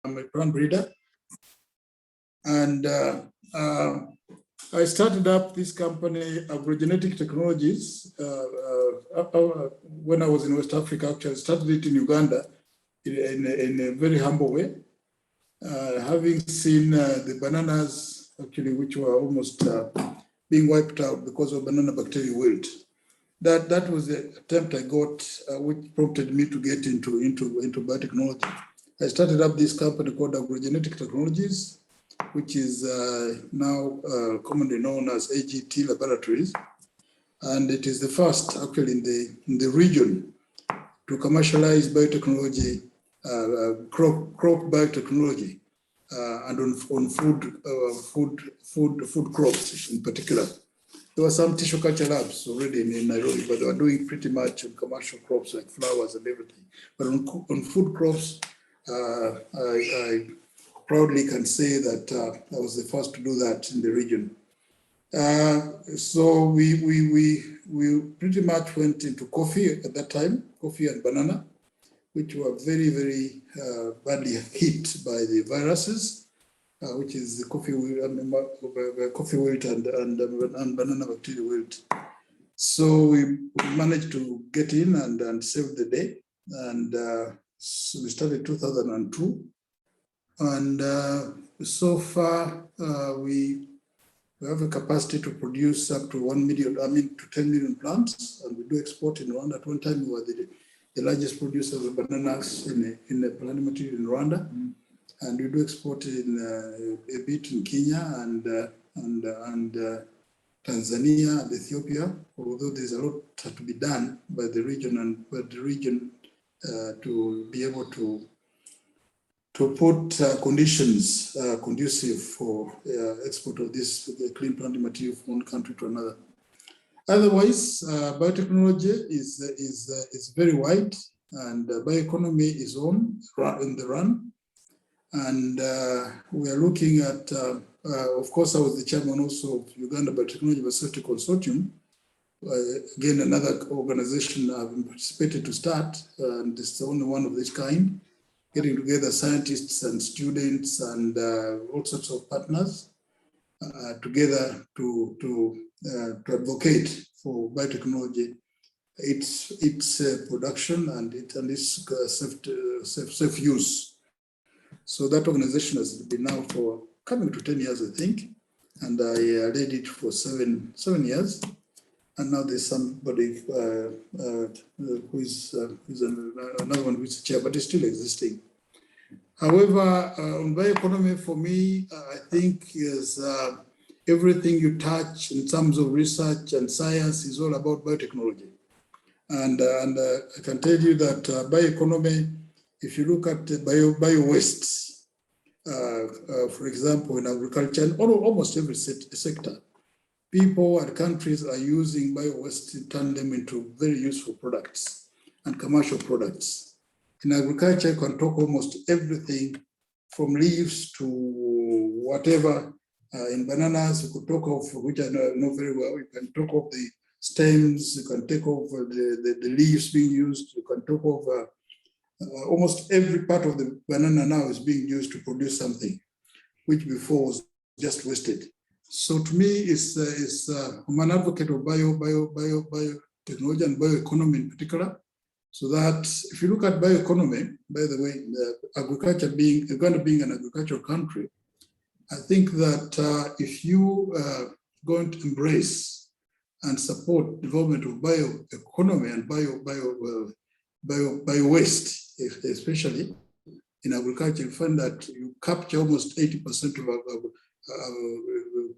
a plant breeder. And I started up this company, Agrogenetic Technologies, when I was in West Africa. Actually, I started it in Uganda in a very humble way. Having seen the bananas, actually, which were almost being wiped out because of banana bacterial wilt. That was the attempt I got, which prompted me to get into biotechnology. I started up this company called Agrogenetic Technologies, which is now commonly known as AGT Laboratories, and it is the first, actually, in the region to commercialize biotechnology, crop biotechnology, and on food crops in particular. There were some tissue culture labs already in Nairobi, but they were doing pretty much on commercial crops like flowers and everything. But on food crops, I proudly can say that I was the first to do that in the region. So we pretty much went into coffee at that time, coffee and banana, which were very, very badly hit by the viruses, which is the coffee wilt and banana bacterial wilt. So we managed to get in and save the day. And so we started 2002. And so far, we have a capacity to produce up to 10 million plants, and we do export in Rwanda. At one time, we were the largest producer of bananas in the plant material in Rwanda, and we do export in a bit in Kenya and Tanzania and Ethiopia. Although there's a lot to be done by the region to be able to put conditions conducive for export of this clean plant material from one country to another. Otherwise, biotechnology is very wide, and bioeconomy is in the run. And we are looking at, of course, I was the chairman also of Uganda Biotechnology University Consortium. Again, another organization I've participated to start, and it's the only one of this kind, getting together scientists and students and all sorts of partners together to advocate for biotechnology, its production and its safe use. So that organization has been now for coming to 10 years, I think, and I led it for seven years. And now there's somebody who is another one who is the chair, but it's still existing. However, on bioeconomy, for me, I think is everything you touch in terms of research and science is all about biotechnology. And I can tell you that bioeconomy, if you look at bio-waste, for example, in agriculture and almost every sector, people and countries are using bio-waste to turn them into very useful products and commercial products. In agriculture, you can talk almost everything from leaves to whatever. In bananas, you could talk of, which I know very well, you can talk of the stems, you can take of the leaves being used, you can talk of almost every part of the banana now is being used to produce something, which before was just wasted. So to me, I'm an advocate of biotechnology and bioeconomy in particular. So that if you look at bioeconomy, by the way, agriculture Uganda being an agricultural country, I think that if you are going to embrace and support development of bioeconomy and bio-waste, especially in agriculture, you find that you capture almost 80% of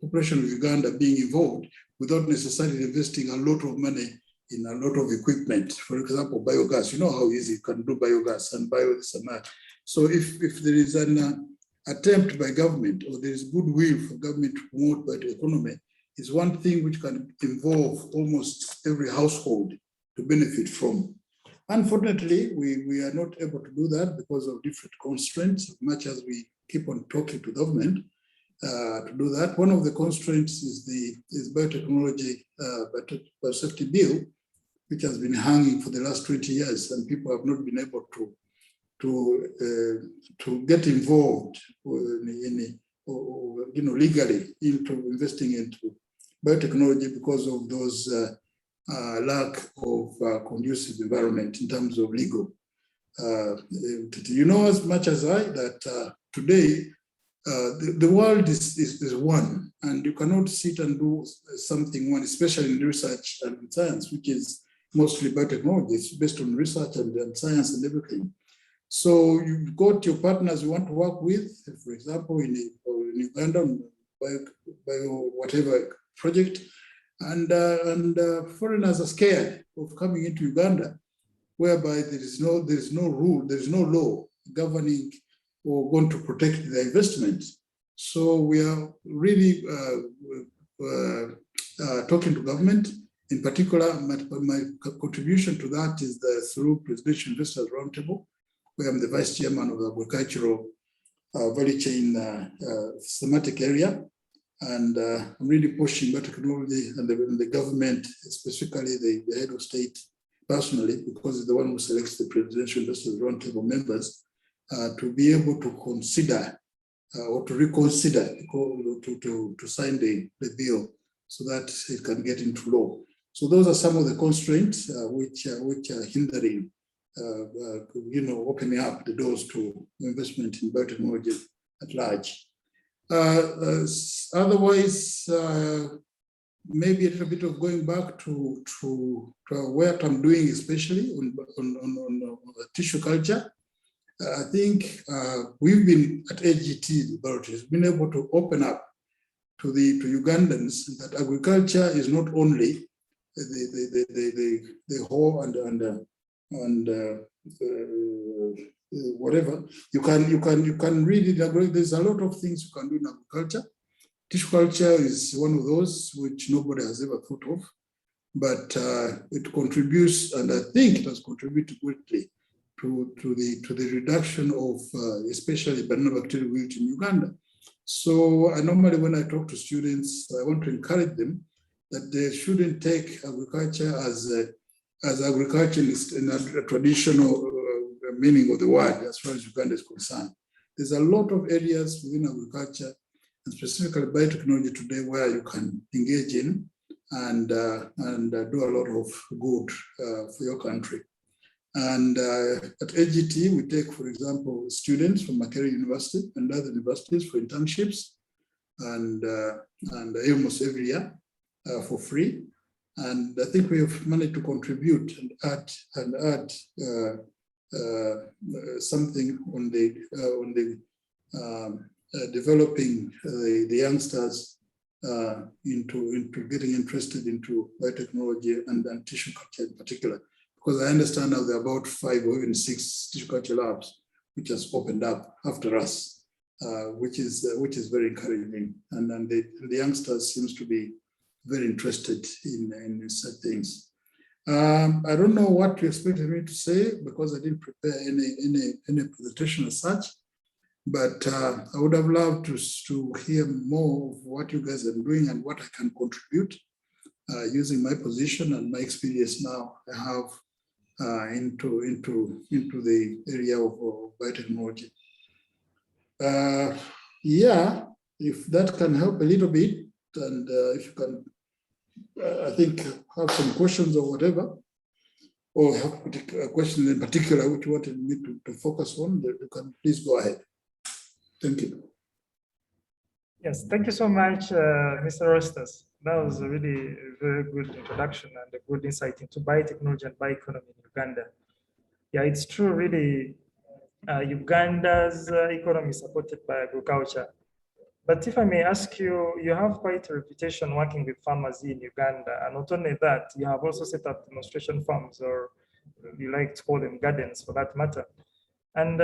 population of Uganda being involved without necessarily investing a lot of money in a lot of equipment. For example, biogas, you know how easy you can do biogas and this and that. So if there is an attempt by government, or there is goodwill for government to promote bioeconomy, is one thing which can involve almost every household to benefit from. Unfortunately, we are not able to do that because of different constraints, much as we keep on talking to government to do that. One of the constraints is biotechnology biosafety bill, which has been hanging for the last 20 years, and people have not been able to get involved legally into investing into biotechnology because of those lack of conducive environment in terms of legal. You know as much as I that today the world is one, and you cannot sit and do something one, especially in research and science, which is mostly biotechnology. It's based on research and science and everything. So you've got your partners you want to work with, for example, in Uganda, bio whatever project, and foreigners are scared of coming into Uganda, whereby there is no rule, there is no law governing or going to protect the investment. So we are really talking to government. In particular, my contribution to that is through Presidential Investors Roundtable, where I'm the Vice Chairman of the Agricultural Value Chain thematic area. And I'm really pushing biotechnology and the government, specifically the head of state personally, because it's the one who selects the Presidential Investors Roundtable members, to be able to consider or to reconsider to sign the bill so that it can get into law. So those are some of the constraints which are hindering, opening up the doors to investment in biotechnology at large. Otherwise, maybe a little bit of going back to what I'm doing, especially on tissue culture. I think we've been at AGT laboratories, been able to open up to Ugandans that agriculture is not only the whole and whatever. You can really, there's a lot of things you can do in agriculture. Tissue culture is one of those which nobody has ever thought of, but it contributes, and I think it has contributed greatly to the reduction of especially banana bacterial wilt in Uganda. So normally when I talk to students, I want to encourage them that they shouldn't take agriculture as agriculturalist in a traditional meaning of the word as far as Uganda is concerned. There's a lot of areas within agriculture, and specifically biotechnology today, where you can engage in and do a lot of good for your country. And at AGT, we take, for example, students from Makerere University and other universities for internships, and almost every year for free. And I think we have managed to contribute and add something on the developing the youngsters into getting interested into biotechnology and tissue culture in particular. Because I understand now there are about 5 or even 6 tissue culture labs which has opened up after us, which is very encouraging, and the youngsters seems to be very interested in such things. I don't know what you expected me to say because I didn't prepare any presentation as such, but I would have loved to hear more of what you guys are doing and what I can contribute using my position and my experience now I have into the area of biotechnology. Yeah, if that can help a little bit, and if you can, I think, have some questions or whatever, or have a question in particular which you wanted me to focus on, you can please go ahead. Thank you. Yes, thank you so much, Mr. Erostus. That was a really very good introduction and a good insight into biotechnology and bioeconomy in Uganda. Yeah, it's true, really, Uganda's economy is supported by agriculture. But if I may ask you, you have quite a reputation working with farmers in Uganda, and not only that, you have also set up demonstration farms, or you like to call them gardens for that matter. And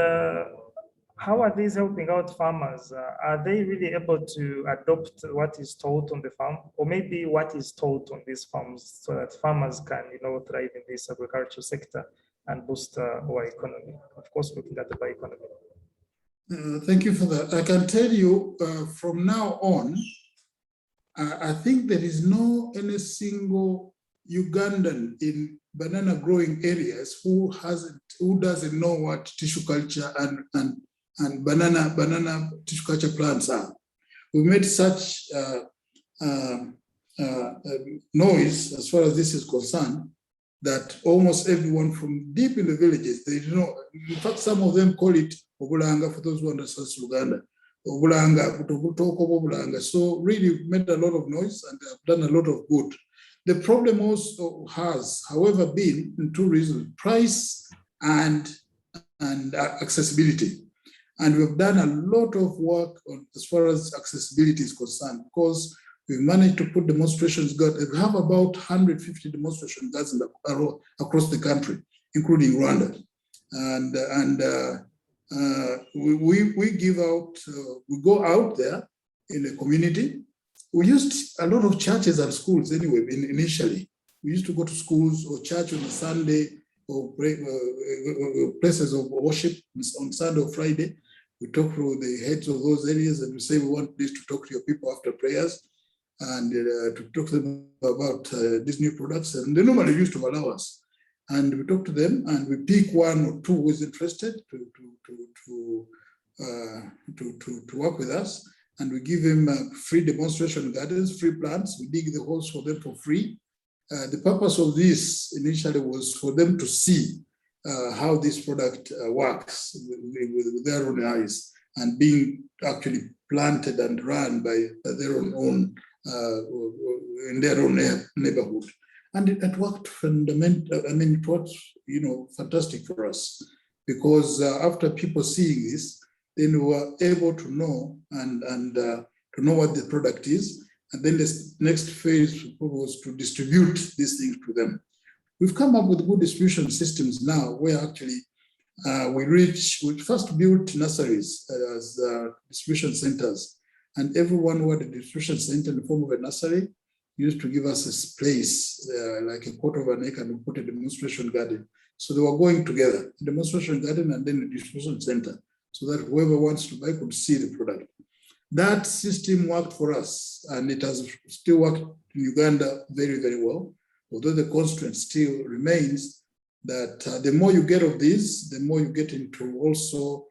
how are these helping out farmers? Are they really able to adopt what is taught on the farm, or maybe what is taught on these farms, so that farmers can, thrive in this agricultural sector and boost our economy? Of course, looking at the bioeconomy. Thank you for that. I can tell you from now on, I think there is no any single Ugandan in banana growing areas who doesn't know what tissue culture and banana tissue culture plants are. We made such noise as far as this is concerned that almost everyone from deep in the villages, they know. In fact, some of them call it Obulanga for those who understand Uganda. Obulanga. So really made a lot of noise and have done a lot of good. The problem also has, however, been in two reasons: price and accessibility. And we've done a lot of work on, as far as accessibility is concerned, because we've managed to put demonstrations. We have about 150 demonstration guards across the country, including Rwanda. And we give out, we go out there in the community. We used a lot of churches and schools anyway, initially. We used to go to schools or church on a Sunday or places of worship on Sunday or Friday. We talk to the heads of those areas and we say, we want this to talk to your people after prayers and to talk to them about these new products. And they normally used to allow us. And we talk to them and we pick one or two who is interested to work with us. And we give them free demonstration gardens, free plants. We dig the holes for them for free. The purpose of this initially was for them to see how this product works with their own eyes and being actually planted and run by their own in their own neighborhood. And it worked it worked, fantastic for us, because after people seeing this, then we were able to know and to know what the product is. And then the next phase was to distribute these things to them. We've come up with good distribution systems now where actually we first built nurseries as distribution centers. And everyone who had a distribution center in the form of a nursery used to give us a space, like a quarter of an acre, and we put a demonstration garden. So they were going together, a demonstration garden and then a distribution center, so that whoever wants to buy could see the product. That system worked for us, and it has still worked in Uganda very, very well, although the constraint still remains that the more you get of these, the more you get into also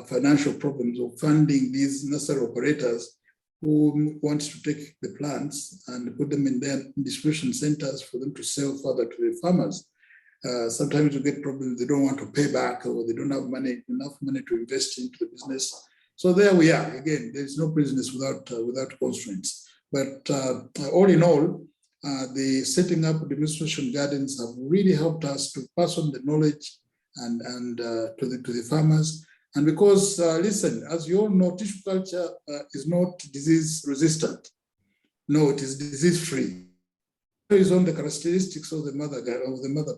financial problems of funding these nursery operators who want to take the plants and put them in their distribution centers for them to sell further to the farmers. Sometimes you get problems, they don't want to pay back, or they don't have enough money to invest into the business. So there we are. Again, there's no business without constraints. But all in all, the setting up demonstration gardens have really helped us to pass on the knowledge and to the farmers. And because, listen, as you all know, tissue culture is not disease resistant. No, it is disease free. It is on the characteristics of the mother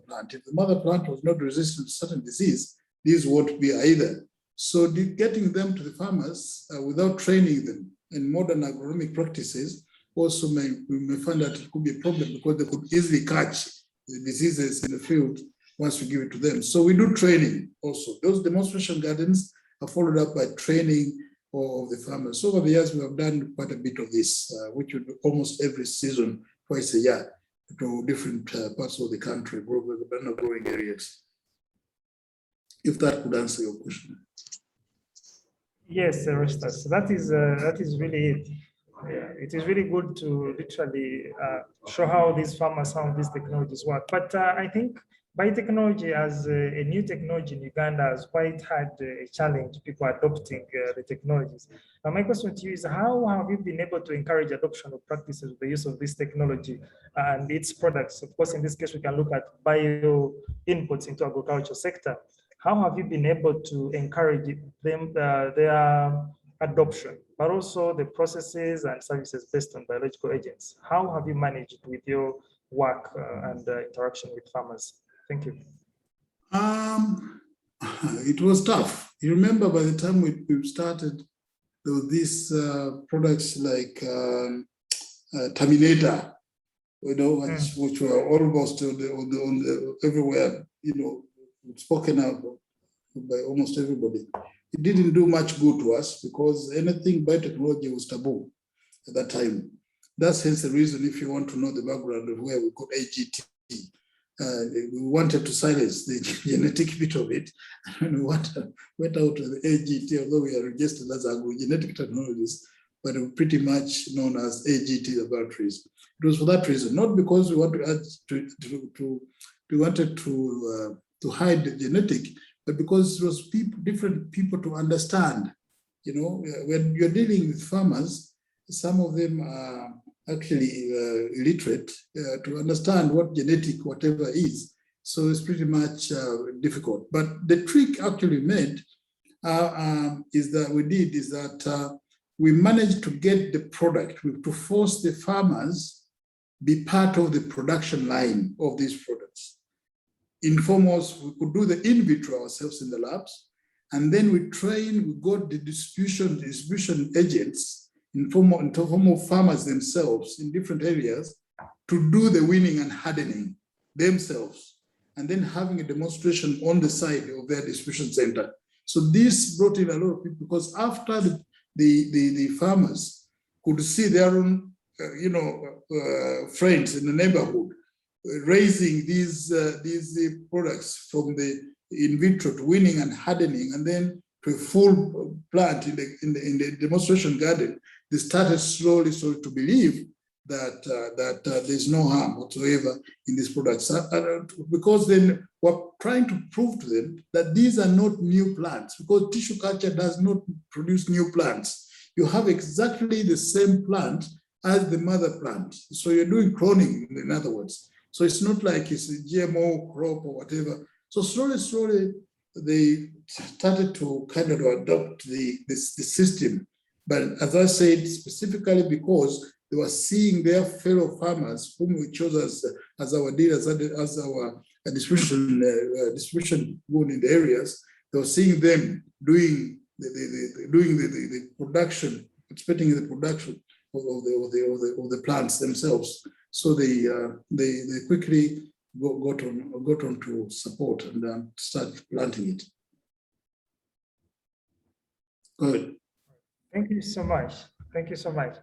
plant. If the mother plant was not resistant to certain disease, these won't be either. So getting them to the farmers without training them in modern agronomic practices also we may find that it could be a problem, because they could easily catch the diseases in the field once we give it to them. So we do training also. Those demonstration gardens are followed up by training of the farmers. So over the years, we have done quite a bit of this, which we do almost every season, twice a year, to different parts of the country, banana growing areas. If that could answer your question. Yes, Erostus, that is really it. Yeah, it is really good to literally show how these farmers, how these technologies work. But I think biotechnology as a new technology in Uganda has quite had a challenge, people adopting the technologies. Now, my question to you is, how have you been able to encourage adoption of practices with the use of this technology and its products? Of course, in this case, we can look at bio inputs into agriculture sector. How have you been able to encourage them, their adoption, but also the processes and services based on biological agents? How have you managed with your work and interaction with farmers? Thank you. It was tough. You remember, by the time we started, there were these products like Terminator, which were almost on the everywhere, spoken out by almost everybody. It didn't do much good to us because anything biotechnology was taboo at that time. That's hence the reason, if you want to know the background of where we got AGT, we wanted to silence the genetic bit of it, and we went out to the AGT, although we are registered as agro-genetic technologists, but we're pretty much known as AGT laboratories. It was for that reason, not because we want to add we wanted to hide the genetic, but because it was different people to understand. You know, when you're dealing with farmers, some of them are actually illiterate to understand what genetic whatever is. So it's pretty much difficult. But the trick actually made is that we managed to get the product, to force the farmers be part of the production line of these products. In foremost, we could do the in vitro ourselves in the labs, and then we got the distribution agents in form of farmers themselves in different areas to do the winning and hardening themselves, and then having a demonstration on the side of their distribution center. So this brought in a lot of people, because after the farmers could see their own friends in the neighborhood raising these products from the in vitro to winning and hardening, and then to a full plant in the demonstration garden, they started slowly to believe that there's no harm whatsoever in these products. Because then we're trying to prove to them that these are not new plants, because tissue culture does not produce new plants. You have exactly the same plant as the mother plant. So you're doing cloning, in other words. So it's not like it's a GMO crop or whatever. So slowly, they started to kind of adopt the system. But as I said, specifically because they were seeing their fellow farmers, whom we chose as our dealers, as our distribution board in the areas, they were seeing them doing the production, participating in the production of the plants themselves. So they quickly got on to support and start planting it. Go ahead. Thank you so much. Thank you so much.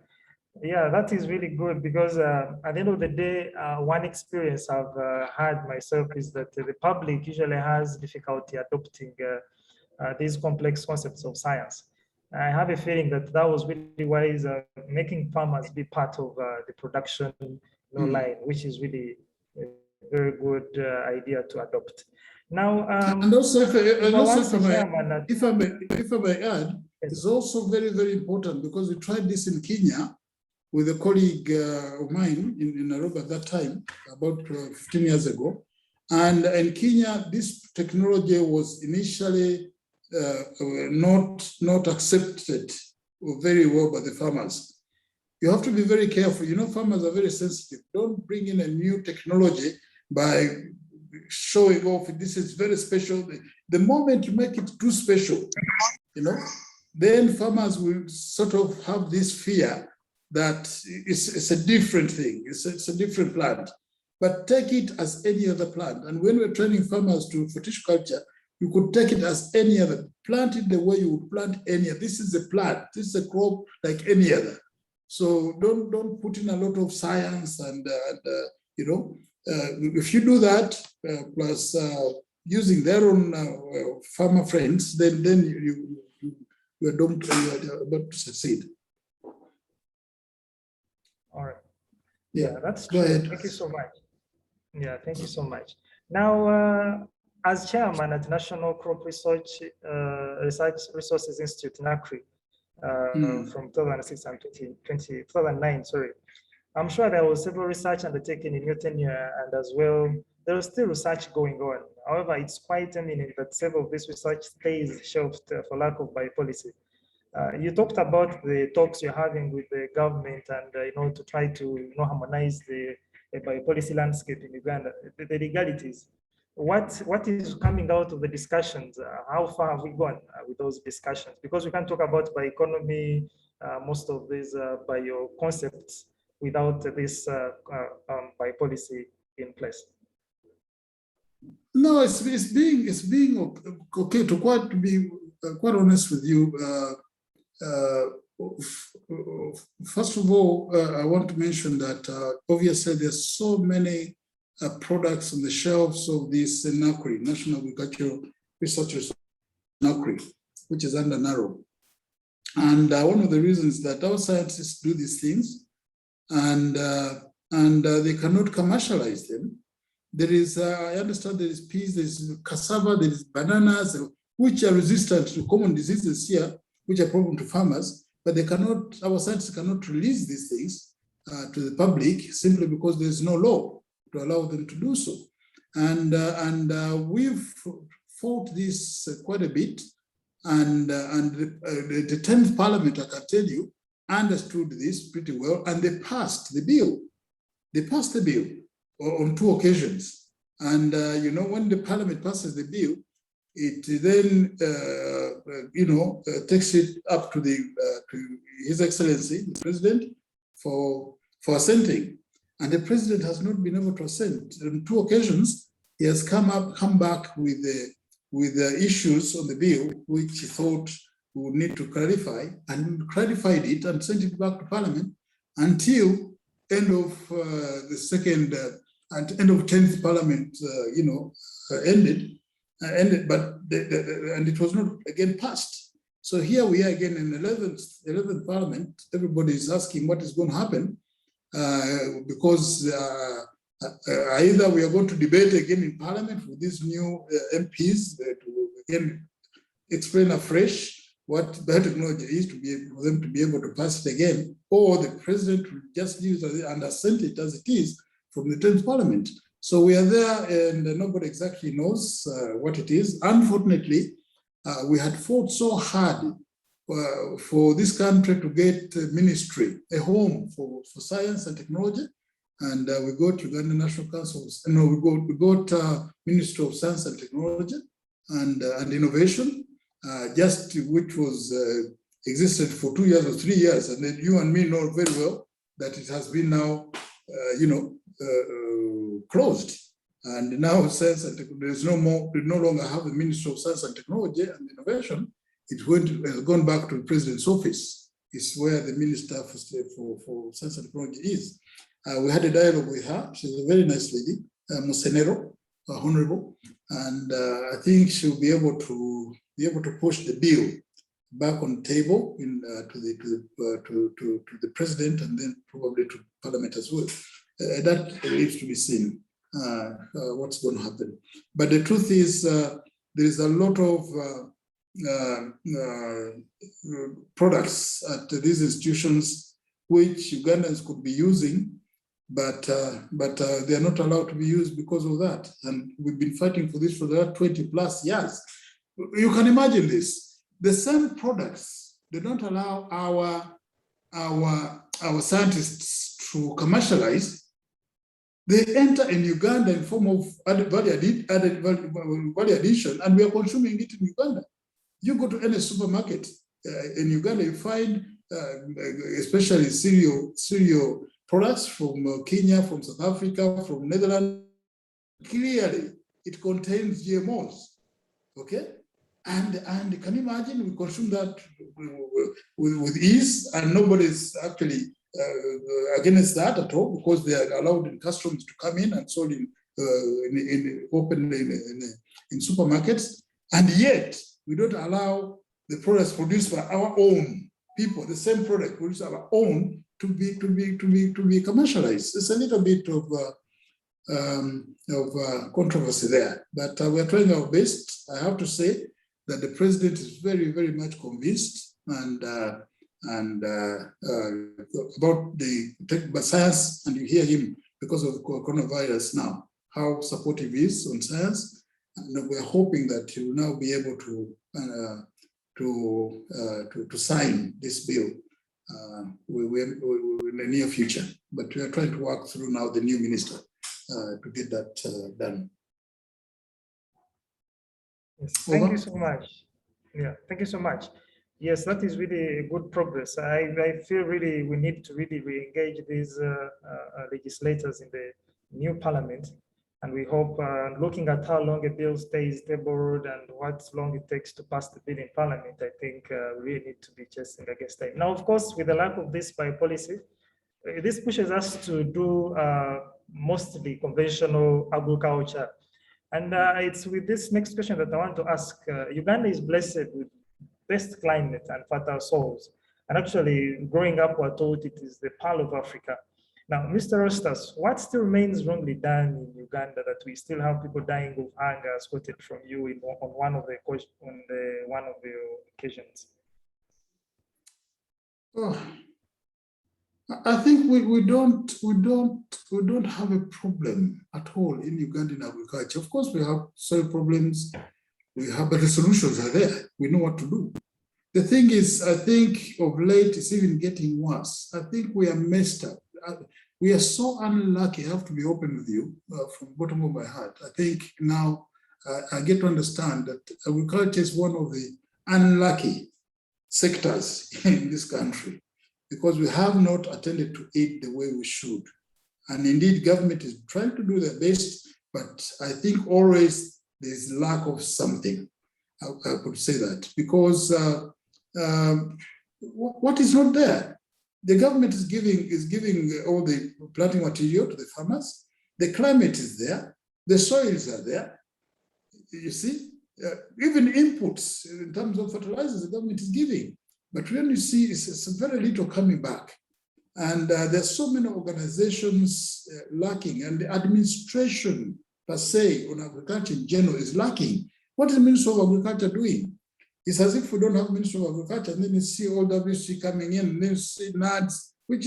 Yeah, that is really good, because at the end of the day, one experience I've had myself is that the public usually has difficulty adopting these complex concepts of science. I have a feeling that was really wise, making farmers be part of the production line, which is really a very good idea to adopt. Now, and also, if I may add, it's also very, very important, because we tried this in Kenya with a colleague of mine in Nairobi at that time, about 15 years ago. And in Kenya, this technology was initially not accepted very well by the farmers. You have to be very careful. You know, farmers are very sensitive. Don't bring in a new technology by showing off, this is very special. The moment you make it too special, then farmers will sort of have this fear that it's a different thing, it's a different plant. But take it as any other plant. And when we're training farmers for tissue culture, you could take it as any other. Plant it the way you would plant any other. This is a plant, this is a crop like any other. So don't put in a lot of science and if you do that, plus using their own farmer friends, then you're about to succeed. All right. Yeah, that's go ahead. Thank you so much. Yeah, thank you so much. Now, as chairman at National Crop Research Resources Institute, NACRI, from 2006 and 2009, sorry. I'm sure there was several research undertaken in your tenure, and as well, there is still research going on. However, it's quite eminent that several of this research stays shelved for lack of biopolicy. You talked about the talks you're having with the government and to try to harmonize the biopolicy landscape in Uganda, the legalities. What is coming out of the discussions? How far have we gone with those discussions? Because we can't talk about bioeconomy, most of these bio concepts without this biopolicy in place. No, it's being okay. To be quite honest with you, first of all, I want to mention that obviously there's so many products on the shelves of this NACRI, National Agricultural Research NACRI, which is under NARO. And one of the reasons that our scientists do these things and they cannot commercialize them. There is, I understand there is peas, there is cassava, there is bananas, which are resistant to common diseases here, which are problem to farmers, but they cannot, our scientists cannot release these things to the public simply because there is no law to allow them to do so. And we've fought this quite a bit. And the 10th Parliament, I can tell you, understood this pretty well, and they passed the bill. They passed the bill on 2 occasions. And, you know, when the Parliament passes the bill, it then, takes it up to to His Excellency, the President, for assenting. And the President has not been able to assent. On 2 occasions, he has come back with the issues on the bill, which he thought we would need to clarify, and clarified it and sent it back to Parliament until end of the second and end of 10th Parliament, ended, but and it was not again passed. So here we are again in 11th Parliament. Everybody is asking what is going to happen because either we are going to debate again in Parliament with these new MPs to again explain afresh what biotechnology is for them to be able to pass it again, or the President will just use it and assent it as it is from the 10th Parliament. So we are there and nobody exactly knows what it is. Unfortunately, we had fought so hard for this country to get a ministry, a home for science and technology. And we got Uganda National Council, we got Ministry of Science and Technology and Innovation, which was existed for 2 years or 3 years. And then you and me know very well that it has been now, closed. And now science and there's no more, we no longer have a Ministry of Science and Technology and Innovation. It has gone back to the President's office. It's where the Minister for Science and Technology is. We had a dialogue with her. She's a very nice lady, Musenero, Honorable, and I think she'll be able to push the bill back on the table to the President and then probably to Parliament as well. That needs to be seen what's going to happen. But the truth is, there is a lot of products at these institutions which Ugandans could be using, but they are not allowed to be used because of that. And we've been fighting for this for the last 20+ years. You can imagine this. The same products, they don't allow our scientists to commercialize. They enter in Uganda in form of added value addition, and we are consuming it in Uganda. You go to any supermarket in Uganda, you find especially cereal products from Kenya, from South Africa, from Netherlands. Clearly, it contains GMOs, okay? And can you imagine we consume that with ease, and nobody's actually against that at all, because they are allowed in customs to come in and sold in supermarkets, and yet we don't allow the products produced by our own people, the same product produced by our own, to be commercialized. It's a little bit of controversy there, but we are trying our best. I have to say that the President is very, very much convinced about the science, and you hear him because of coronavirus now, how supportive he is on science, and we're hoping that he will now be able to sign this bill in the near future. But we are trying to work through now the new minister to get that done. Yes, thank you so much. Yeah, thank you so much. Yes, that is really good progress. I feel really we need to really re-engage these legislators in the new parliament. And we hope, looking at how long a bill stays tabled and what long it takes to pass the bill in parliament, I think we really need to be chasing against time. Now, of course, with the lack of this biopolicy, this pushes us to do mostly conventional agriculture. And it's with this next question that I want to ask. Uganda is blessed with best climate and fertile soils. And actually, growing up, we're told it is the pearl of Africa. Now, Mr. Erostus, what still remains wrongly done in Uganda that we still have people dying of hunger, as quoted from you on one of the occasions? Oh, I think we don't have a problem at all in Ugandan agriculture. Of course, we have soil problems, but the solutions are there. We know what to do. The thing is, I think of late it's even getting worse. I think we are messed up. We are so unlucky. I have to be open with you from the bottom of my heart. I think now I get to understand that agriculture is one of the unlucky sectors in this country, because we have not attended to it the way we should. And indeed, government is trying to do their best, but I think always there's lack of something. I could say that, because what is not there? The government is giving all the planting material to the farmers. The climate is there. The soils are there. You see, even inputs in terms of fertilizers, the government is giving. But when you see, it's very little coming back. And there's so many organizations lacking, and the administration per se on agriculture in general is lacking. What is the Ministry of Agriculture doing? It's as if we don't have Ministry of Agriculture, and then you see all WC coming in, and then you see NADS, which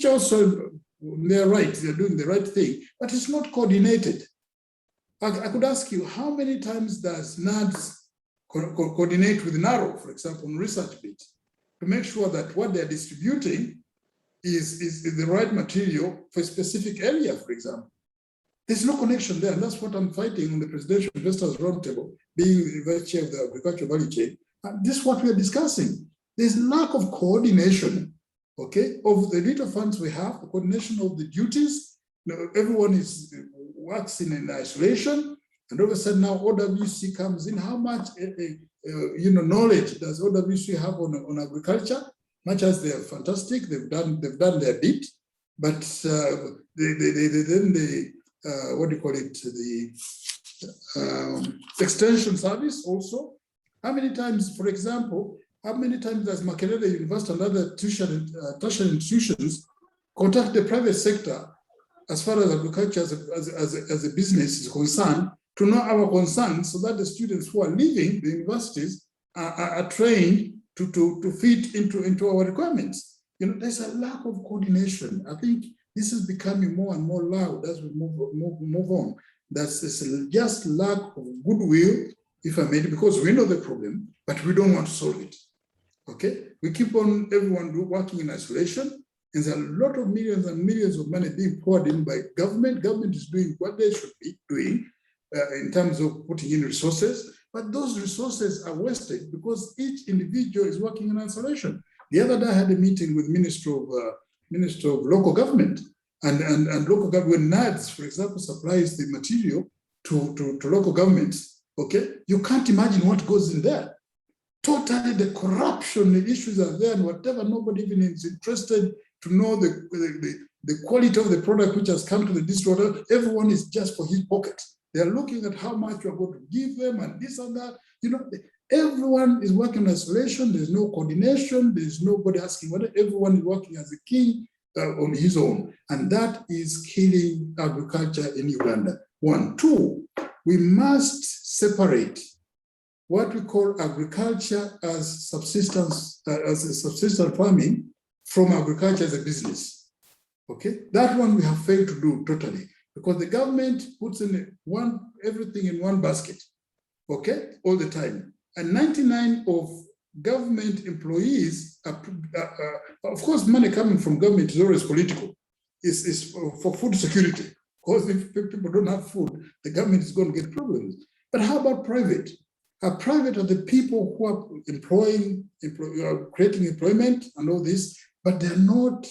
also, they're right, they're doing the right thing, but it's not coordinated. I could ask you, how many times does NADS coordinate with NARO, for example, on research bit, to make sure that what they're distributing is the right material for a specific area, for example? There's no connection there, and that's what I'm fighting on the Presidential Investors Roundtable, being the vice chair of the agricultural value chain. And this is what we're discussing. There's lack of coordination, okay, of the little funds we have, the coordination of the duties. Everyone works in isolation, and all of a sudden now OWC comes in. How much knowledge does OWC have on agriculture? Much as they are fantastic, they've done their bit, but what do you call it? The extension service also. How many times, for example, how many times does Makerere University and other tertiary institutions contact the private sector as far as agriculture as a business is concerned, to know our concerns, so that the students who are leaving the universities are trained to fit into our requirements? There's a lack of coordination. I think this is becoming more and more loud as we move on. That's just lack of goodwill, if I may, because we know the problem, but we don't want to solve it. Okay? We keep on everyone working in isolation, and there's a lot of millions and millions of money being poured in by government. Government is doing what they should be doing in terms of putting in resources, but those resources are wasted because each individual is working in isolation. The other day I had a meeting with Minister of Local Government, and local government, when NADS, for example, supplies the material to local governments, okay? You can't imagine what goes in there. Totally the corruption, the issues are there, and whatever, nobody even is interested to know the quality of the product which has come to the district. Everyone is just for his pocket. They're looking at how much you're going to give them and this and that. Everyone is working in isolation. There's no coordination. There's nobody asking whether. Everyone is working as a king on his own. And that is killing agriculture in Uganda. 1. 2, we must separate what we call agriculture as subsistence farming from agriculture as a business. Okay, that one we have failed to do totally, because the government puts in everything in one basket, okay, all the time. And 99 of government employees are, of course, money coming from government is always political. It's for food security, because if people don't have food, the government is going to get problems. But how about private? Private are the people who are creating employment and all this, but they're not,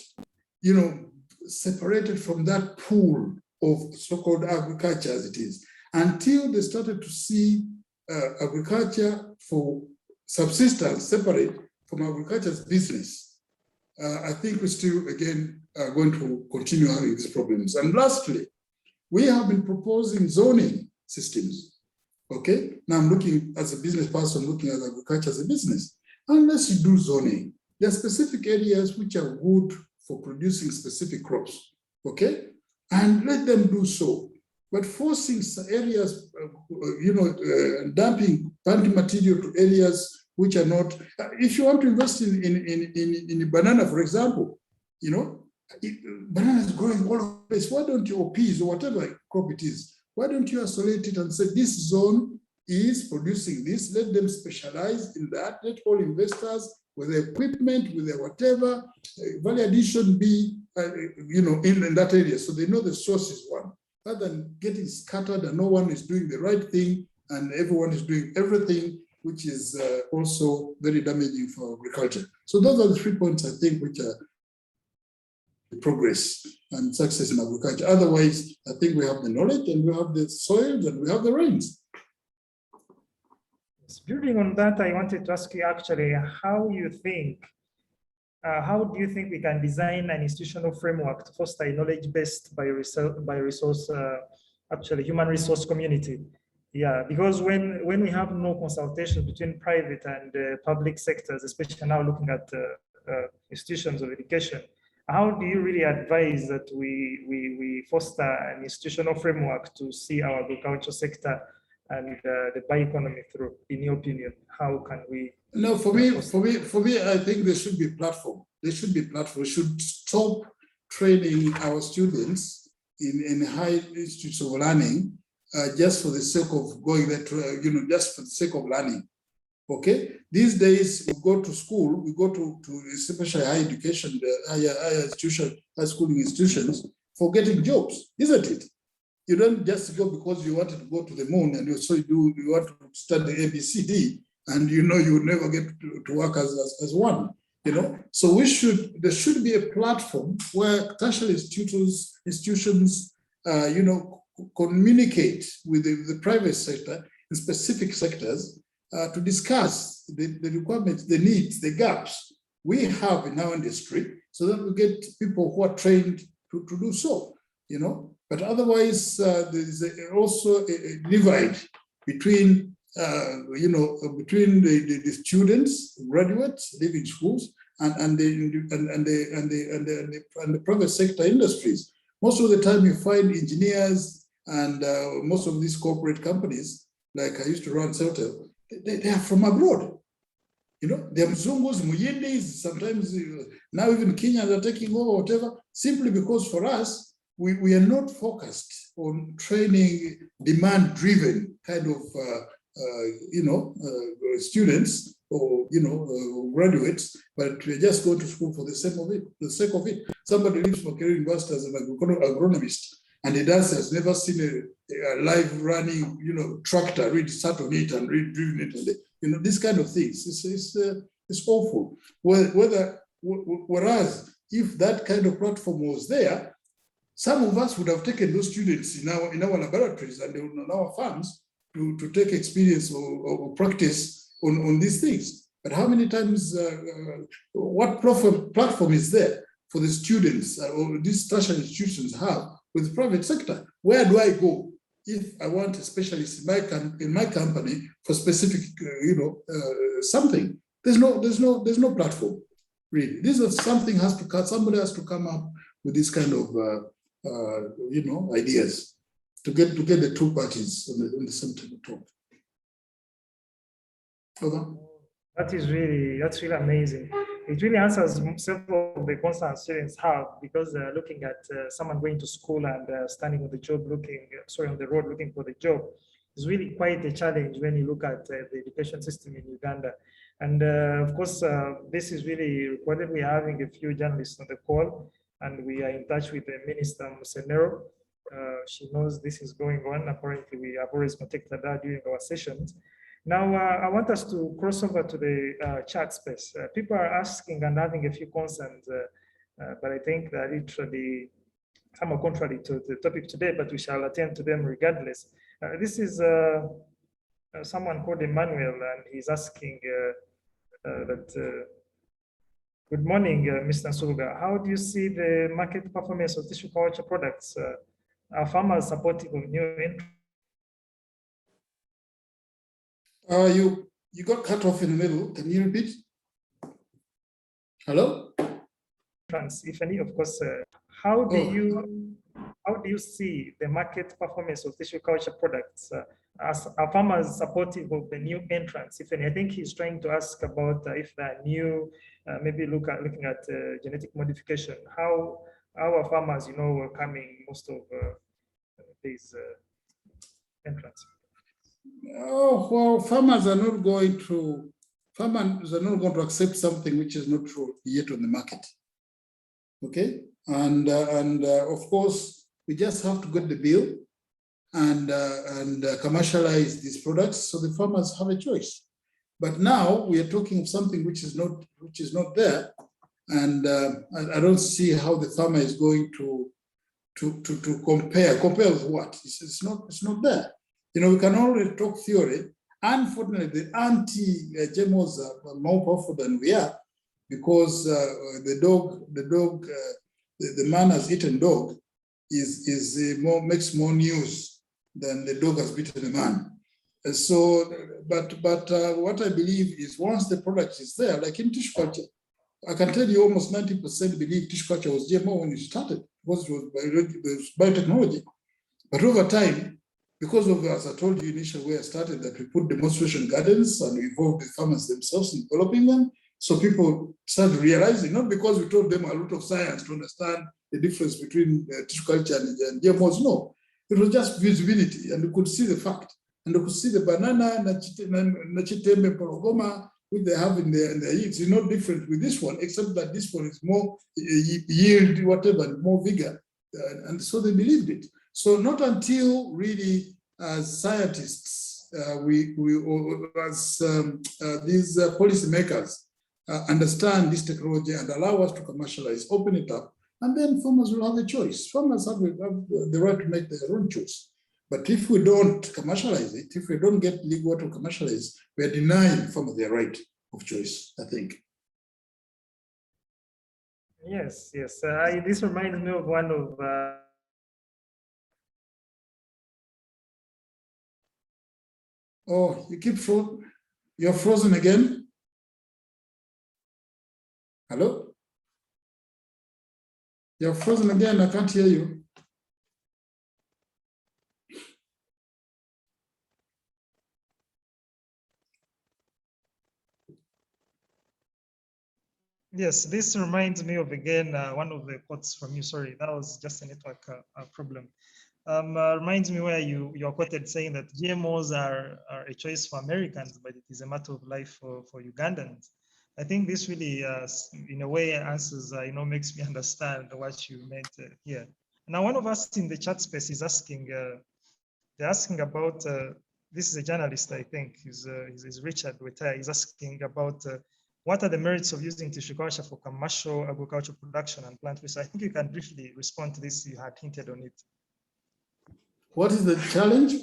separated from that pool of so-called agriculture as it is, until they started to see agriculture for subsistence separate from agriculture's business. I think we still, again, are going to continue having these problems. And lastly, we have been proposing zoning systems. Okay, now I'm looking as a business person, looking at agriculture as a business. Unless you do zoning, there are specific areas which are good for producing specific crops. Okay, and let them do so. But forcing areas, dumping planting material to areas which are not. If you want to invest in banana, for example, banana is growing all over the place. Why don't you, or peas or whatever crop it is? Why don't you isolate it and say this zone is producing this? Let them specialize in that. Let all investors with their equipment, with their whatever value addition be, in that area, so they know the source is one, rather than getting scattered and no one is doing the right thing and everyone is doing everything, which is also very damaging for agriculture. So those are the 3 points I think which are progress and success in agriculture. Otherwise, I think we have the knowledge and we have the soils and we have the rains. Building on that, I wanted to ask you actually how do you think we can design an institutional framework to foster a knowledge-based human resource community? Yeah, because when we have no consultation between private and public sectors, especially now looking at institutions of education, how do you really advise that we foster an institutional framework to see our agriculture sector and the bioeconomy through? In your opinion, how can we? No, for me, I think there should be platform. There should be platform. We should stop training our students in high institutes of learning just for the sake of going there to, just for the sake of learning. Okay, these days we go to school, we go to especially higher education, high schooling institutions for getting jobs, isn't it? You don't just go because you wanted to go to the moon and you want to study ABCD and you will never get to work as one, So there should be a platform where tertiary institutions, communicate with the private sector in specific sectors to discuss the requirements, the needs, the gaps we have in our industry, so that we get people who are trained to do so, But otherwise, there is also a divide between, between the students, graduates, leaving schools, and the private sector industries. Most of the time, you find engineers and most of these corporate companies, like I used to run Celtel, they are from abroad. They're Mzungus, Muyindis, sometimes now even Kenyans are taking over, whatever, simply because for us, we are not focused on training demand-driven kind of, students or, graduates, but we're just going to school for the sake of it. Somebody leaves for Career University as an agronomist, and he has never seen a live running, tractor, really sat on it and really driven it, and this kind of things. It's awful. Whereas if that kind of platform was there, some of us would have taken those students in our laboratories and on our farms to take experience or practice on these things. But how many times, what platform is there for the students or these tertiary institutions have with the private sector? Where do I go if I want a specialist in my company for specific, something? There's no platform, really. This is something somebody has to come up with this kind of, ideas to get the two parties on the same table talk. Over. That's really amazing. It really answers several of the concerns students have, because looking at someone going to school and standing on the road looking for the job is really quite a challenge when you look at the education system in Uganda. And of course, this is really recorded. We are having a few journalists on the call, and we are in touch with the Minister Musenero. She knows this is going on. Apparently, we have always contacted her during our sessions. Now, I want us to cross over to the chat space. People are asking and having a few concerns, but I think that literally some are contrary to the topic today, but we shall attend to them regardless. This is someone called Emmanuel, and he's asking that Good morning, Mr. Nsubuga. How do you see the market performance of tissue culture products? Are farmers supportive of new You got cut off in the middle. Can you repeat? Hello? entrants, if any? Of course, how do you see the market performance of tissue culture products? Are farmers supportive of the new entrants, if any? I think he's trying to ask about if there are new, maybe looking at genetic modification. How are farmers, welcoming most of these entrants? Oh, well, farmers are not going to accept something which is not true yet on the market. Okay, and of course we just have to get the bill and commercialize these products, so the farmers have a choice. But now we are talking of something which is not there, and I don't see how the farmer is going to compare with what. It's not there. We can already talk theory. Unfortunately, the anti-GMOs are more powerful than we are, because the man has eaten dog makes more news than the dog has beaten the man. And so, but what I believe is, once the product is there, like in tissue culture, I can tell you almost 90% believe tissue culture was GMO when it started, because it was biotechnology. But over time, because of, as I told you initially where I started, that we put demonstration gardens and we involved the farmers themselves in developing them, so people started realizing, not because we told them a lot of science to understand the difference between tissue culture and GMOs, no. It was just visibility, and we could see the fact. And we could see the banana, nachitembe, porogoma, which they have in their yields. It's not different with this one, except that this one is more yield, whatever, more vigor. And so they believed it. So not until really, as scientists, these policymakers understand this technology and allow us to commercialize, open it up, and then farmers will have a choice. Farmers have the right to make their own choice. But if we don't commercialize it, if we don't get legal to commercialize, we are denying farmers their right of choice, I think. Yes. This reminds me of one of Oh, you're frozen again? Hello? You're frozen again, I can't hear you. Yes, this reminds me of, again, one of the quotes from you. Sorry, that was just a network problem. Reminds me where you are quoted saying that GMOs are a choice for Americans, but it is a matter of life for Ugandans. I think this really, in a way, answers, makes me understand what you meant here. Now, one of us in the chat space is asking, they're asking about, this is a journalist, I think, he's Richard Weta. He's asking about what are the merits of using tissue culture for commercial agricultural production and plant research? I think you can briefly respond to this. You had hinted on it. What is the challenge?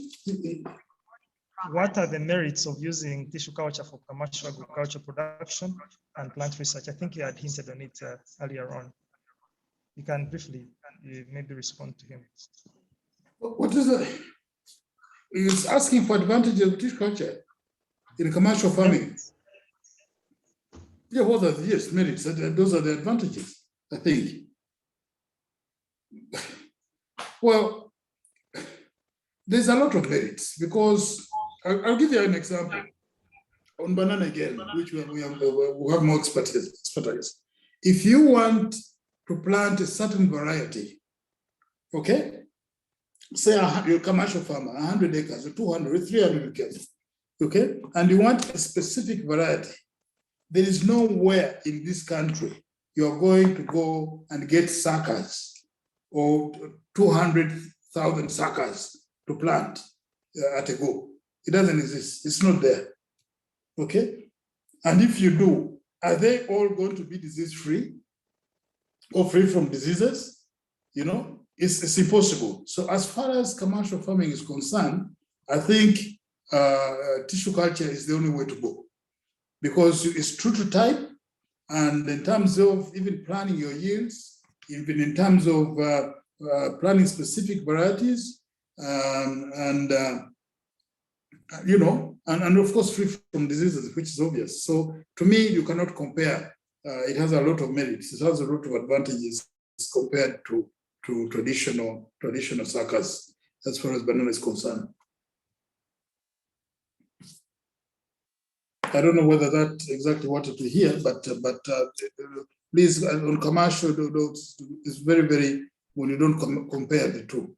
What are the merits of using tissue culture for commercial agricultural production and plant research? I think you had hinted on it earlier on. You can briefly maybe respond to him. What is it? He's asking for advantages of tissue culture in commercial farming. Yeah, what are the merits? Those are the advantages, I think. Well, there's a lot of merits, because I'll give you an example on banana again, which we have more expertise. If you want to plant a certain variety, okay, say you're a commercial farmer, 100 acres, or 200, or 300 acres, okay, and you want a specific variety, there is nowhere in this country you're going to go and get suckers or 200,000 suckers to plant at a go. It doesn't exist. It's not there. Okay? And if you do, are they all going to be disease-free or free from diseases? It's impossible. So as far as commercial farming is concerned, I think tissue culture is the only way to go, because it's true to type, And in terms of even planning your yields, even in terms of planning specific varieties, and of course free from diseases, which is obvious. So to me, you cannot compare. It has a lot of merits. It has a lot of advantages compared to traditional suckers as far as banana is concerned. I don't know whether that's exactly what to hear, but please, on commercial, it's very, very, when you don't compare the two.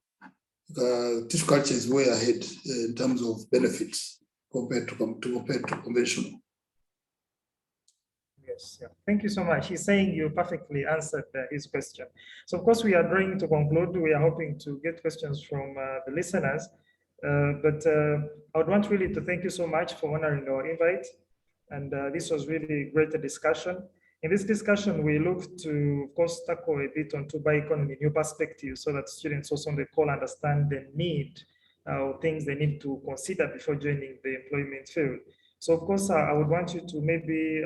Tissue culture is way ahead in terms of benefits compared to conventional. Yes, yeah. Thank you so much. He's saying you perfectly answered his question. So of course we are drawing to conclude. We are hoping to get questions from the listeners, but I would want really to thank you so much for honoring our invite. And this was really great discussion. In this discussion, we look to, of course, tackle a bit onto bioeconomy, new perspectives, so that students also on the call understand the need or things they need to consider before joining the employment field. So, of course, I would want you to maybe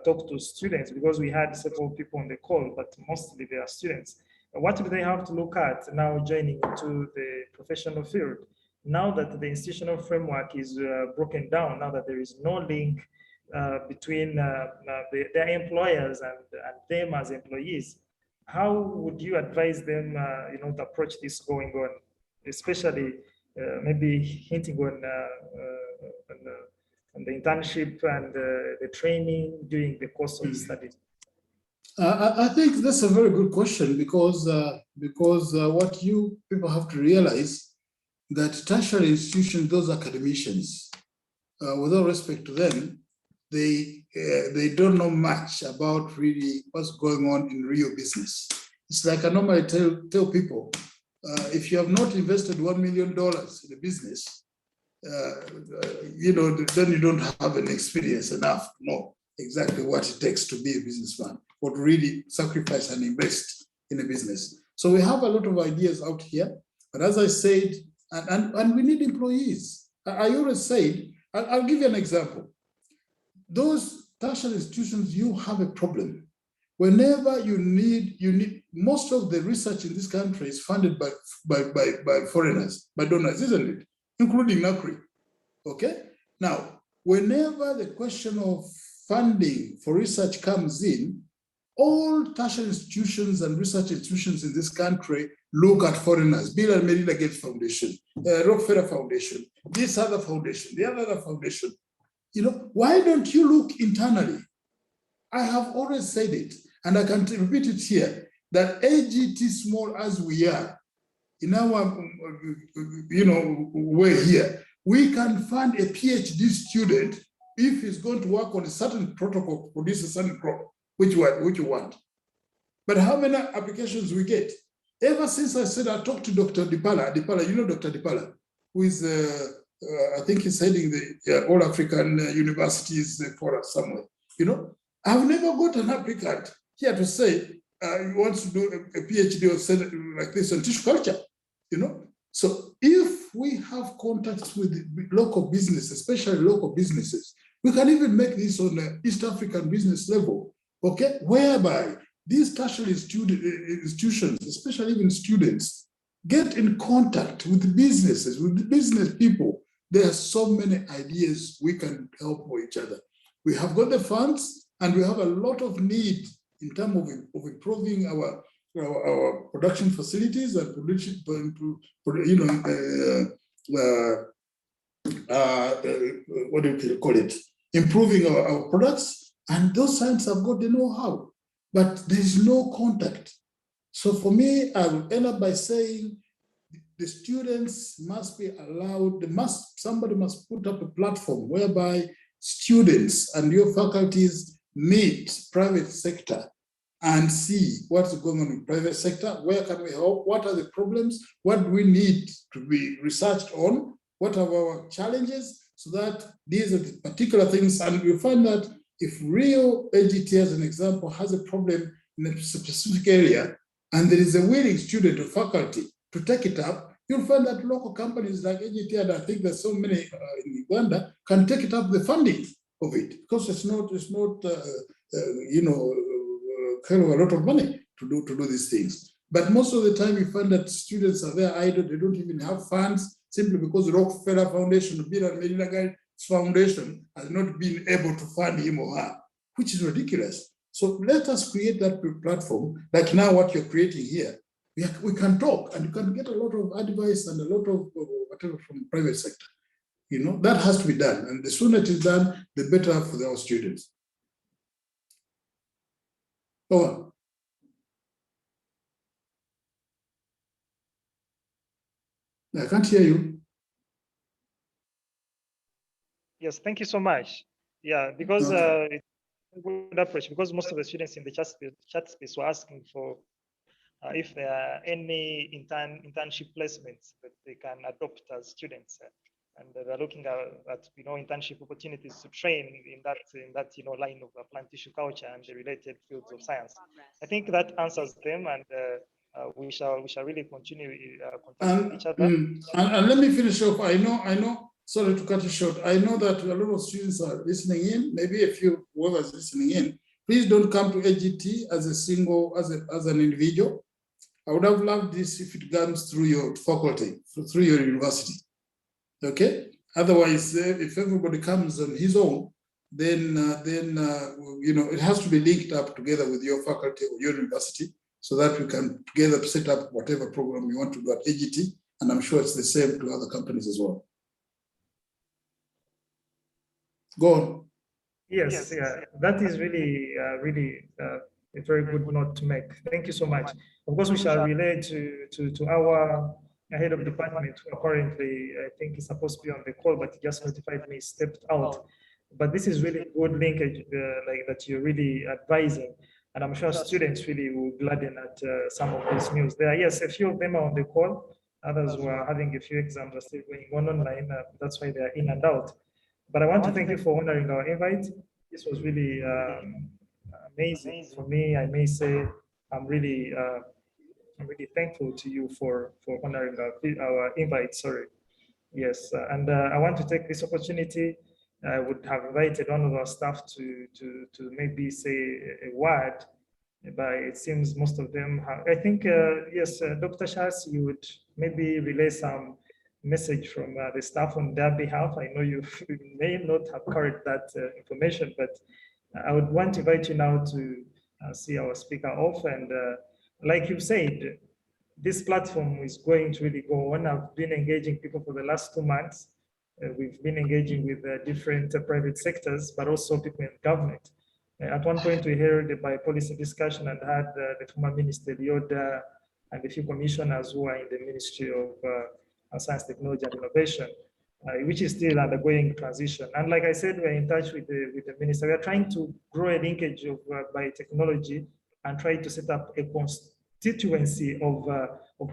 talk to students, because we had several people on the call, but mostly they are students. What do they have to look at now joining into the professional field? Now that the institutional framework is broken down, now that there is no link between their employers and them as employees, how would you advise them, to approach this going on, especially maybe hinting on the internship and the training during the course of studies? I think that's a very good question, because what you people have to realize that tertiary institutions, those academicians, with all respect to them, they don't know much about really what's going on in real business. It's like I normally tell people, if you have not invested $1 million in a business, then you don't have an experience enough to know exactly what it takes to be a businessman, or to really sacrifice and invest in a business. So we have a lot of ideas out here, but as I said, and we need employees. I always said, I'll give you an example. Those tertiary institutions, you have a problem. Whenever you need, most of the research in this country is funded by foreigners, by donors, isn't it? Including NACRI, okay? Now, whenever the question of funding for research comes in, all tertiary institutions and research institutions in this country look at foreigners. Bill and Melinda Gates Foundation, Rockefeller Foundation, this other foundation, the other foundation. Why don't you look internally? I have always said it, and I can repeat it here, that AGT, small as we are, in our, way here, we can fund a PhD student if he's going to work on a certain protocol, produce a certain crop, which you want. But how many applications we get? Ever since I said I talked to Dr. Dipala, Dr. Dipala, who is, I think he's heading the All African Universities for us somewhere, I've never got an applicant here to say he wants to do a PhD or something like this on tissue culture, So if we have contacts with local business, especially local businesses, we can even make this on the East African business level, okay? Whereby these tertiary institutions, especially even students, get in contact with businesses, with business people. There are so many ideas we can help each other. We have got the funds, and we have a lot of need in terms of improving our production facilities and production, what do you call it? Improving our products, and those scientists have got the know-how, but there is no contact. So for me, I will end up by saying the students must be allowed, somebody must put up a platform whereby students and your faculties meet private sector and see what's going on in private sector, where can we help, what are the problems, what do we need to be researched on, what are our challenges, so that these are the particular things. And you find that if real AGT, as an example, has a problem in a specific area, and there is a willing student or faculty to take it up, you'll find that local companies like AGT, and I think there's so many in Uganda, can take it up the funding of it, because it's not kind of a lot of money to do these things. But most of the time, you find that students are there idle. They don't even have funds simply because the Rockefeller Foundation, Bill and Melinda Gates Foundation, has not been able to fund him or her, which is ridiculous. So let us create that platform, like now what you're creating here. We can talk and you can get a lot of advice and a lot of whatever from the private sector. That has to be done. And the sooner it is done, the better for our students. Over. I can't hear you. Yes, thank you so much. Yeah, because it's a good approach, because most of the students in the chat space were asking for if there are any internship placements that they can adopt as students, and they're looking at internship opportunities to train in that line of plant tissue culture and the related fields of science. I think that answers them, and we shall really continue contacting each other. And let me finish off. I know. Sorry to cut you short. I know that a lot of students are listening in. Maybe a few whoever's listening in, please don't come to AGT as as an individual. I would have loved this if it comes through your faculty, through your university. Okay. Otherwise, if everybody comes on his own, then it has to be linked up together with your faculty or your university, so that we can together set up whatever program you want to do at AGT. And I'm sure it's the same to other companies as well. Go on. Yes, yeah, that is really a very good note to make. Thank you so much. Of course, we shall relay to our head of department, who currently I think is supposed to be on the call, but he just notified me, stepped out. But this is really good linkage, like that you're really advising, and I'm sure students really will gladden at some of these news. There, yes, a few of them are on the call. Others were having a few exams are still going on online. That's why they are in and out. But I want to thank you for honoring our invite. This was really amazing for me. I may say I'm really thankful to you for honoring our invite. Sorry. Yes, and I want to take this opportunity. I would have invited one of our staff to maybe say a word, but it seems most of them have. I think yes, Dr. Shas, you would maybe relay some message from the staff on their behalf. I know you may not have carried that information, but I would want to invite you now to see our speaker off. And like you said, this platform is going to really go on. I've been engaging people for the last 2 months. We've been engaging with different private sectors, but also people in government. At one point, we held a biopolicy discussion and had the former Minister Yoda and a few commissioners who are in the Ministry of Science, Technology, and Innovation, which is still undergoing transition. And like I said, we're in touch with the minister. We're trying to grow a linkage of biotechnology and try to set up a constituency of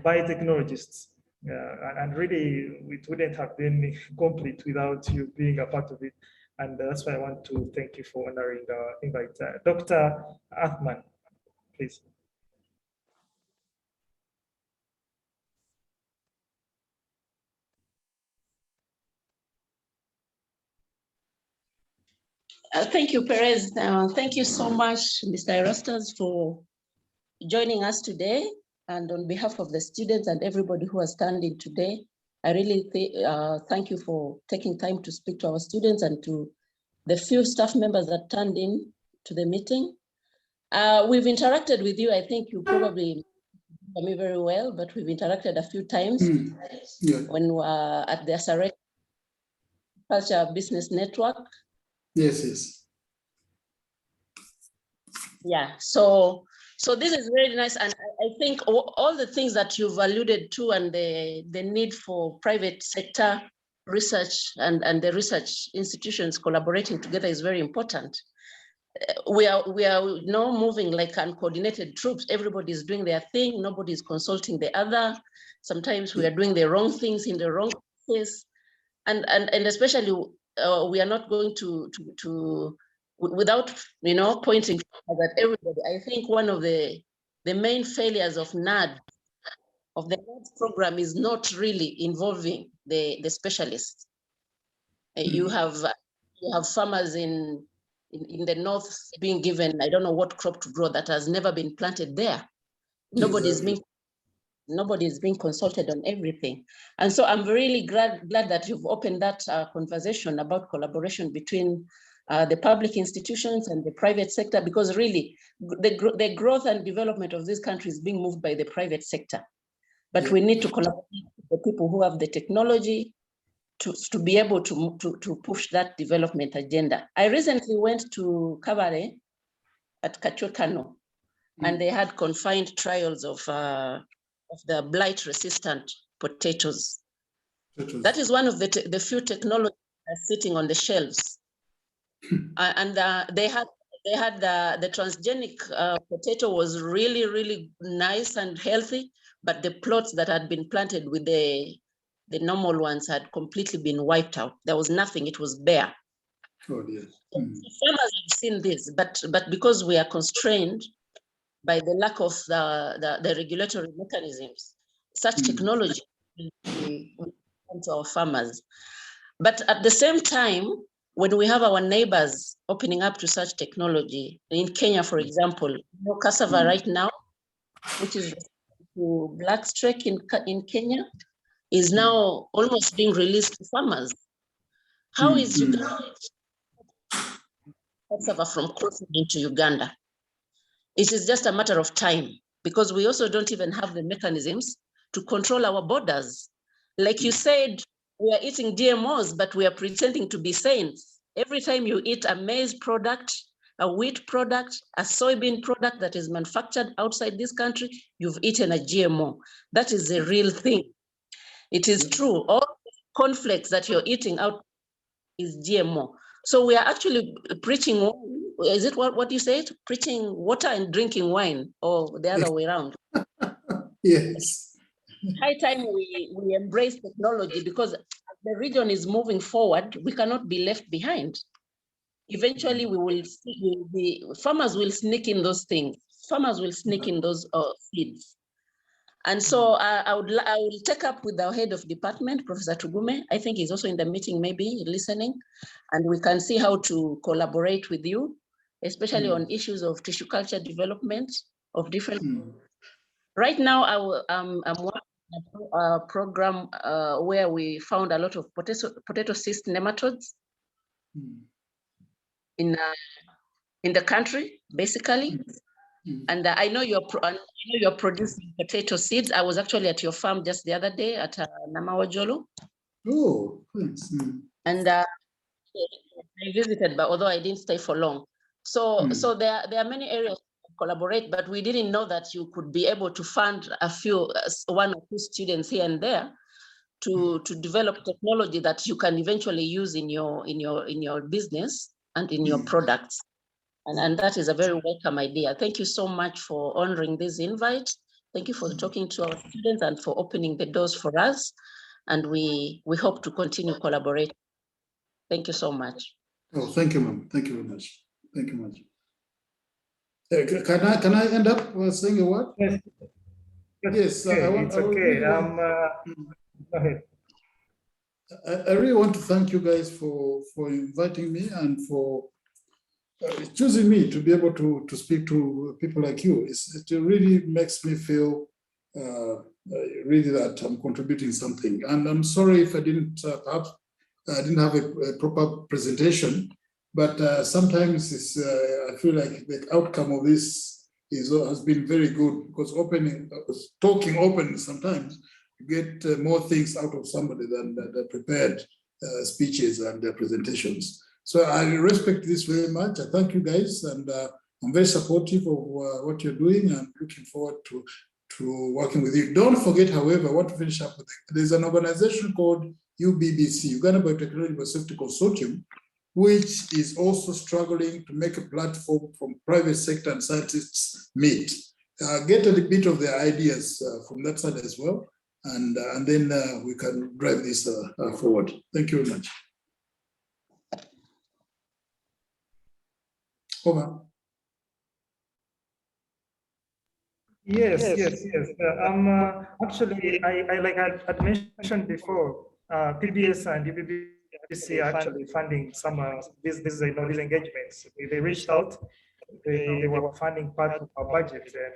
biotechnologists. And really, it wouldn't have been complete without you being a part of it. And that's why I want to thank you for honoring our invite. Dr. Athman, please. Thank you, Perez. Thank you so much, Mr. Erostus, for joining us today. And on behalf of the students and everybody who has turned in today, I really thank you for taking time to speak to our students and to the few staff members that turned in to the meeting. We've interacted with you. I think you probably know me very well, but we've interacted a few times when we were at the SRA Culture Business Network. Yes. Yeah, so this is very nice. And I think all the things that you've alluded to and the need for private sector research and the research institutions collaborating together is very important. We are now moving like uncoordinated troops. Everybody is doing their thing. Nobody is consulting the other. Sometimes we are doing the wrong things in the wrong place. And especially we are not going to without pointing at everybody. I think one of the main failures of NAD, of the NAD program, is not really involving the specialists. You have farmers in in the north being given, I don't know what crop to grow that has never been planted there. Nobody's being consulted on everything. And so I'm really glad that you've opened that conversation about collaboration between the public institutions and the private sector, because really the growth and development of this country is being moved by the private sector. But we need to collaborate with the people who have the technology to be able to push that development agenda. I recently went to Kabare at Kachokano, and they had confined trials of the blight-resistant potatoes. That is one of the few technologies sitting on the shelves. And they had the transgenic potato was really, really nice and healthy, but the plots that had been planted with the normal ones had completely been wiped out. There was nothing, it was bare. Oh, yes. Farmers have seen this, but because we are constrained by the lack of the regulatory mechanisms, such technology will come to our farmers. But at the same time, when we have our neighbors opening up to such technology, in Kenya, for example, cassava right now, which is to black streak in Kenya, is now almost being released to farmers. How is Uganda cassava from crossing into Uganda? It is just a matter of time, because we also don't even have the mechanisms to control our borders. Like you said, we are eating GMOs, but we are pretending to be saints. Every time you eat a maize product, a wheat product, a soybean product that is manufactured outside this country, you've eaten a GMO. That is a real thing. It is true. All cornflakes that you're eating out is GMO. So we are actually preaching, is it what you said? Preaching water and drinking wine, or the other way around? Yes. High time we embrace technology, because as the region is moving forward, we cannot be left behind. Eventually, farmers will sneak in those things. Farmers will sneak in those seeds. And so I will take up with our head of department, Professor Tugume. I think he's also in the meeting, maybe listening, and we can see how to collaborate with you, especially on issues of tissue culture development of different. Right now, I'm working on a program where we found a lot of potato cyst nematodes in the country, basically. And I know you're producing potato seeds. I was actually at your farm just the other day at Namawajolo. Oh, thanks. And I visited, but although I didn't stay for long. So there are many areas to collaborate, but we didn't know that you could be able to fund one or two students here and there to develop technology that you can eventually use in your business and in your products. And that is a very welcome idea. Thank you so much for honoring this invite. Thank you for talking to our students and for opening the doors for us. And we hope to continue collaborating. Thank you so much. Oh, thank you, ma'am. Thank you very much. Thank you much. Can I end up saying a word? Yes. Yes, It's okay. Go ahead. I really want to thank you guys for inviting me and for choosing me to be able to speak to people like you. It really makes me feel really that I'm contributing something. And I'm sorry if I didn't perhaps I didn't have a proper presentation, but sometimes I feel like the outcome of this has been very good, because talking open sometimes you get more things out of somebody than the prepared speeches and their presentations. So I respect this very much. I thank you guys, and I'm very supportive of what you're doing, and looking forward to working with you. Don't forget, however, I want to finish up with there's an organization called UBBC, Uganda Biotechnology Safety Consortium, which is also struggling to make a platform from private sector and scientists meet. Get a bit of their ideas from that side as well, and then we can drive this forward. Thank you very much. Over. Yes. Actually, I like I had mentioned before, PBS and UBBC this year actually funding some these engagements. They reached out. They were funding part of our budget, and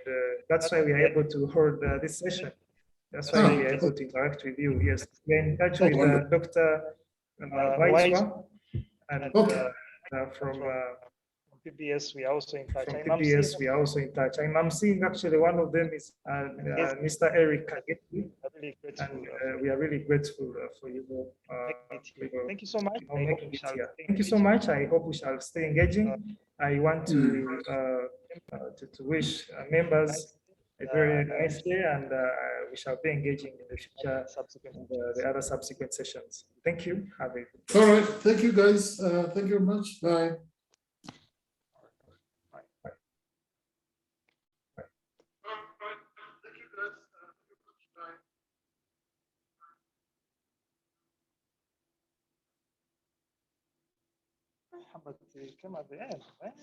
that's why we are able to hold this session. That's why we are able to interact with you. Yes, we're in touch with Dr. Waiswa, and from PBS, we are also in touch. from PBS, we are also in touch. I'm seeing actually one of them is Mr. Eric Kageti, and we are really grateful for you. Thank you so much. Making it here. Thank you so much. I hope we shall stay engaging. I want to wish members a very nice day, and we shall be engaging in the future, the other subsequent sessions. Thank you. Have a good day. All right. Thank you, guys. Thank you very much. Bye. But it came at the end, right?